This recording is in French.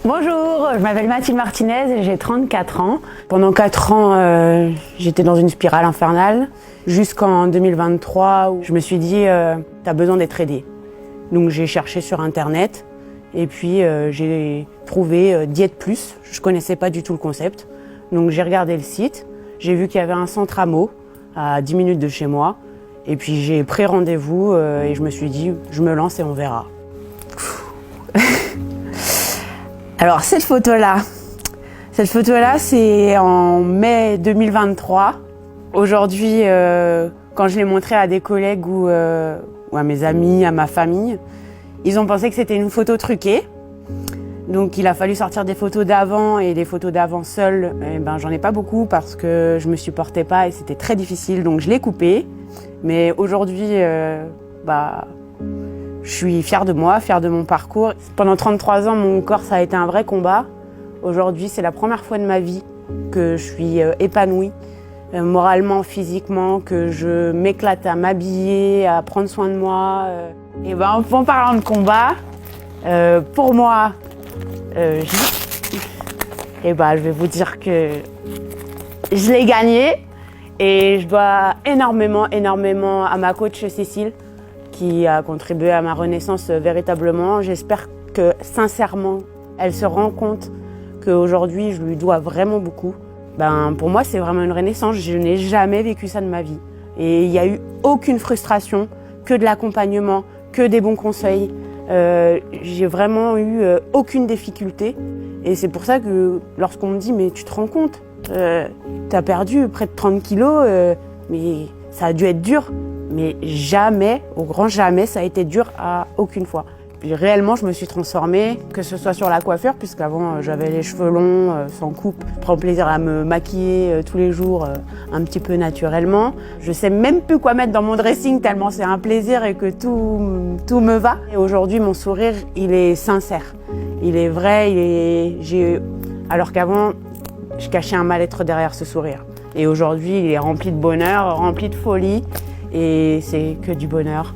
Bonjour, je m'appelle Mathilde Martinez et j'ai 34 ans. Pendant 4 ans, j'étais dans une spirale infernale jusqu'en 2023 où je me suis dit t'as besoin d'être aidée. Donc j'ai cherché sur internet et puis j'ai trouvé Diète Plus. Je connaissais pas du tout le concept. Donc j'ai regardé le site, j'ai vu qu'il y avait un centre AMO à 10 minutes de chez moi et puis j'ai pris rendez-vous et je me suis dit je me lance et on verra. Alors cette photo-là, c'est en mai 2023. Aujourd'hui, quand je l'ai montrée à des collègues ou à mes amis, à ma famille, ils ont pensé que c'était une photo truquée. Donc il a fallu sortir des photos d'avant et des photos d'avant seules. Et ben j'en ai pas beaucoup parce que je me supportais pas et c'était très difficile. Donc je l'ai coupée. Mais aujourd'hui, je suis fière de moi, fière de mon parcours. Pendant 33 ans, mon corps, ça a été un vrai combat. Aujourd'hui, c'est la première fois de ma vie que je suis épanouie, moralement, physiquement, que je m'éclate à m'habiller, à prendre soin de moi. Et ben, en parlant de combat, pour moi, je vais vous dire que je l'ai gagné et je dois énormément à ma coach Cécile, qui a contribué à ma renaissance véritablement. J'espère que, sincèrement, elle se rend compte qu'aujourd'hui, je lui dois vraiment beaucoup. Pour moi, c'est vraiment une renaissance. Je n'ai jamais vécu ça de ma vie. Et il n'y a eu aucune frustration, que de l'accompagnement, que des bons conseils. J'ai vraiment eu aucune difficulté. Et c'est pour ça que lorsqu'on me dit « mais tu te rends compte, t'as perdu près de 30 kilos, mais ça a dû être dur ». Mais jamais, au grand jamais, ça a été dur à aucune fois. Puis réellement, je me suis transformée, que ce soit sur la coiffure, puisqu'avant j'avais les cheveux longs, sans coupe. Je prends plaisir à me maquiller tous les jours, un petit peu naturellement. Je sais même plus quoi mettre dans mon dressing, tellement c'est un plaisir et que tout me va. Et aujourd'hui, mon sourire, il est sincère. Il est vrai, alors qu'avant, je cachais un mal-être derrière ce sourire. Et aujourd'hui, il est rempli de bonheur, rempli de folie. Et c'est que du bonheur.